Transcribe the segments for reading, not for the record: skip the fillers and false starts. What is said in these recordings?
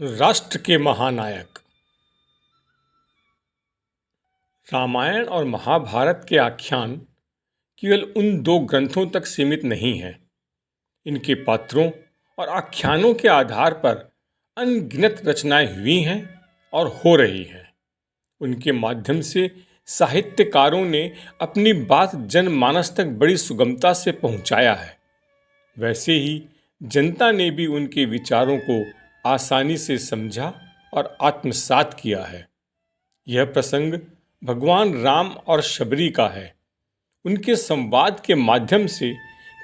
राष्ट्र के महानायक। रामायण और महाभारत के आख्यान केवल उन दो ग्रंथों तक सीमित नहीं हैं। इनके पात्रों और आख्यानों के आधार पर अनगिनत रचनाएं हुई हैं और हो रही हैं। उनके माध्यम से साहित्यकारों ने अपनी बात जनमानस तक बड़ी सुगमता से पहुंचाया है। वैसे ही जनता ने भी उनके विचारों को आसानी से समझा और आत्मसात किया है। यह प्रसंग भगवान राम और शबरी का है। उनके संवाद के माध्यम से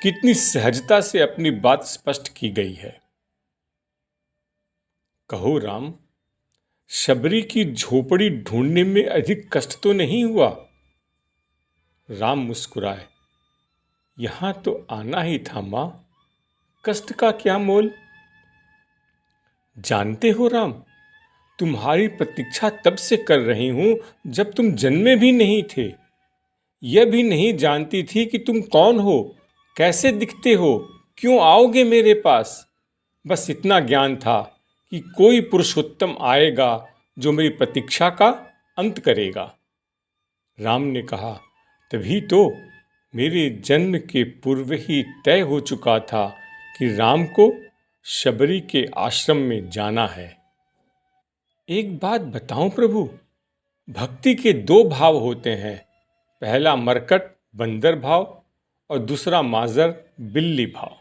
कितनी सहजता से अपनी बात स्पष्ट की गई है। कहो राम, शबरी की झोपड़ी ढूंढने में अधिक कष्ट तो नहीं हुआ? राम मुस्कुराए, यहां तो आना ही था मां, कष्ट का क्या मोल। जानते हो राम, तुम्हारी प्रतीक्षा तब से कर रही हूं जब तुम जन्मे भी नहीं थे। यह भी नहीं जानती थी कि तुम कौन हो, कैसे दिखते हो, क्यों आओगे मेरे पास। बस इतना ज्ञान था कि कोई पुरुषोत्तम आएगा जो मेरी प्रतीक्षा का अंत करेगा। राम ने कहा, तभी तो मेरे जन्म के पूर्व ही तय हो चुका था कि राम को शबरी के आश्रम में जाना है। एक बात बताऊं प्रभु, भक्ति के दो भाव होते हैं। पहला मरकट बंदर भाव और दूसरा माजर बिल्ली भाव।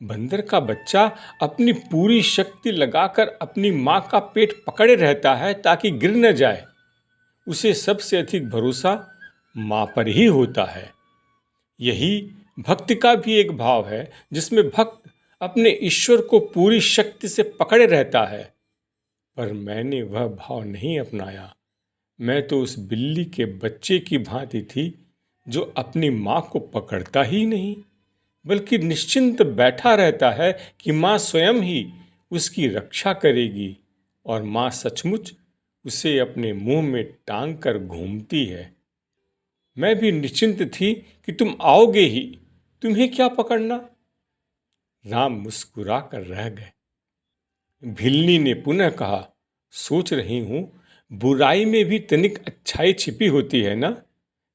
बंदर का बच्चा अपनी पूरी शक्ति लगाकर अपनी मां का पेट पकड़े रहता है ताकि गिर न जाए। उसे सबसे अधिक भरोसा मां पर ही होता है। यही भक्ति का भी एक भाव है जिसमें भक्त अपने ईश्वर को पूरी शक्ति से पकड़े रहता है। पर मैंने वह भाव नहीं अपनाया। मैं तो उस बिल्ली के बच्चे की भांति थी जो अपनी मां को पकड़ता ही नहीं, बल्कि निश्चिंत बैठा रहता है कि मां स्वयं ही उसकी रक्षा करेगी और मां सचमुच उसे अपने मुंह में टांग कर घूमती है। मैं भी निश्चिंत थी कि तुम आओगे ही, तुम्हें क्या पकड़ना। राम मुस्कुरा कर रह गए। भिल्ली ने पुनः कहा, सोच रही हूं बुराई में भी तनिक अच्छाई छिपी होती है ना।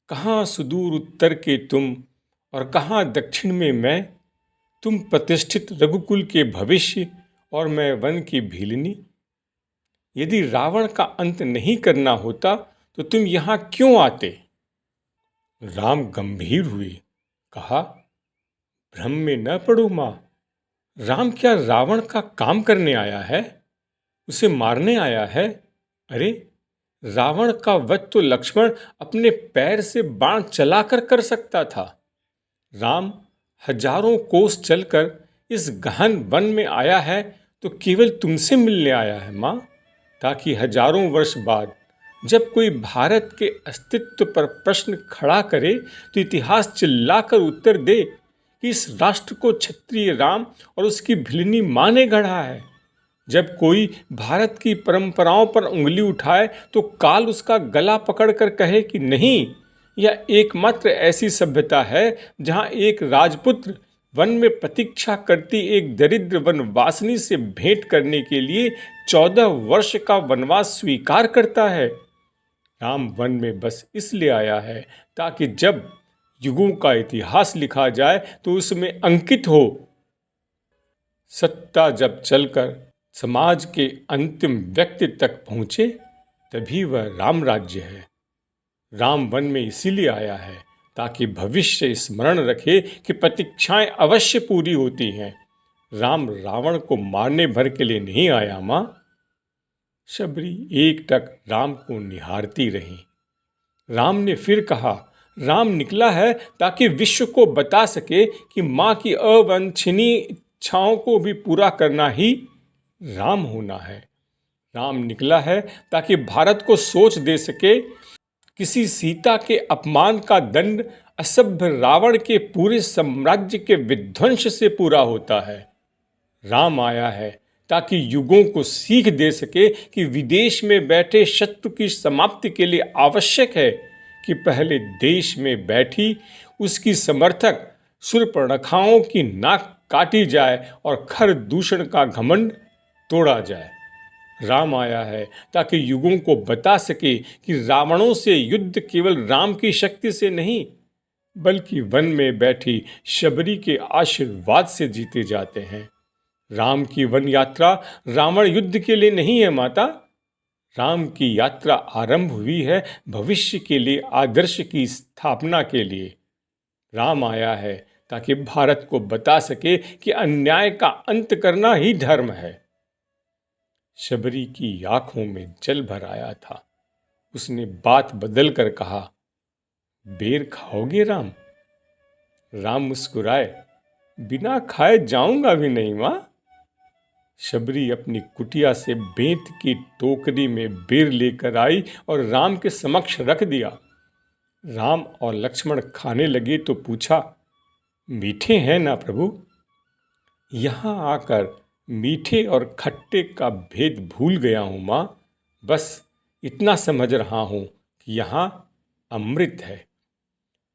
कहाँ सुदूर उत्तर के तुम और कहाँ दक्षिण में मैं। तुम प्रतिष्ठित रघुकुल के भविष्य और मैं वन की भीलनी। यदि रावण का अंत नहीं करना होता तो तुम यहां क्यों आते। राम गंभीर हुए, कहा, भ्रम में न पड़ो मां। राम क्या रावण का काम करने आया है, उसे मारने आया है। अरे, रावण का वध तो लक्ष्मण अपने पैर से बाण चलाकर कर सकता था। राम हजारों कोस चलकर इस गहन वन में आया है तो केवल तुमसे मिलने आया है मां, ताकि हजारों वर्ष बाद जब कोई भारत के अस्तित्व पर प्रश्न खड़ा करे तो इतिहास चिल्लाकर उत्तर दे कि इस राष्ट्र को क्षत्रिय राम और उसकी भिलनी मां ने गढ़ा है। जब कोई भारत की परंपराओं पर उंगली उठाए तो काल उसका गला पकड़कर कहे कि नहीं, यह एकमात्र ऐसी सभ्यता है जहां एक राजपुत्र वन में प्रतीक्षा करती एक दरिद्र वनवासिनी से भेंट करने के लिए 14 वर्ष का वनवास स्वीकार करता है। राम वन में बस इसलिए आया है ताकि जब युगों का इतिहास लिखा जाए तो उसमें अंकित हो, सत्ता जब चलकर समाज के अंतिम व्यक्ति तक पहुंचे तभी वह राम राज्य है। राम वन में इसीलिए आया है ताकि भविष्य स्मरण रखे कि प्रतीक्षाएं अवश्य पूरी होती हैं। राम रावण को मारने भर के लिए नहीं आया मां। शबरी एकटक राम को निहारती रही। राम ने फिर कहा, राम निकला है ताकि विश्व को बता सके कि मां की अवांछनीय इच्छाओं को भी पूरा करना ही राम होना है। राम निकला है ताकि भारत को सोच दे सके, किसी सीता के अपमान का दंड असभ्य रावण के पूरे साम्राज्य के विध्वंस से पूरा होता है। राम आया है ताकि युगों को सीख दे सके कि विदेश में बैठे शत्रु की समाप्ति के लिए आवश्यक है कि पहले देश में बैठी उसकी समर्थक शूर्पणखाओं की नाक काटी जाए और खर दूषण का घमंड तोड़ा जाए। राम आया है ताकि युगों को बता सके कि रावणों से युद्ध केवल राम की शक्ति से नहीं बल्कि वन में बैठी शबरी के आशीर्वाद से जीते जाते हैं। राम की वन यात्रा रावण युद्ध के लिए नहीं है माता। राम की यात्रा आरंभ हुई है भविष्य के लिए आदर्श की स्थापना के लिए। राम आया है ताकि भारत को बता सके कि अन्याय का अंत करना ही धर्म है। शबरी की आंखों में जल भर आया था। उसने बात बदल कर कहा, बेर खाओगे राम? राम मुस्कुराए, बिना खाए जाऊंगा भी नहीं मां। शबरी अपनी कुटिया से बेंत की टोकरी में बेर लेकर आई और राम के समक्ष रख दिया। राम और लक्ष्मण खाने लगे तो पूछा, मीठे हैं ना प्रभु? यहां आकर मीठे और खट्टे का भेद भूल गया हूं मां। बस इतना समझ रहा हूं कि यहां अमृत है।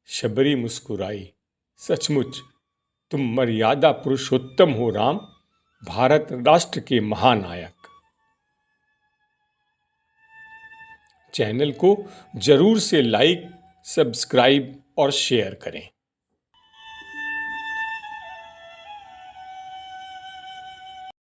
शबरी मुस्कुराई, सचमुच तुम मर्यादा पुरुषोत्तम हो राम, भारत राष्ट्र के महानायक। चैनल को जरूर से लाइक, सब्सक्राइब और शेयर करें।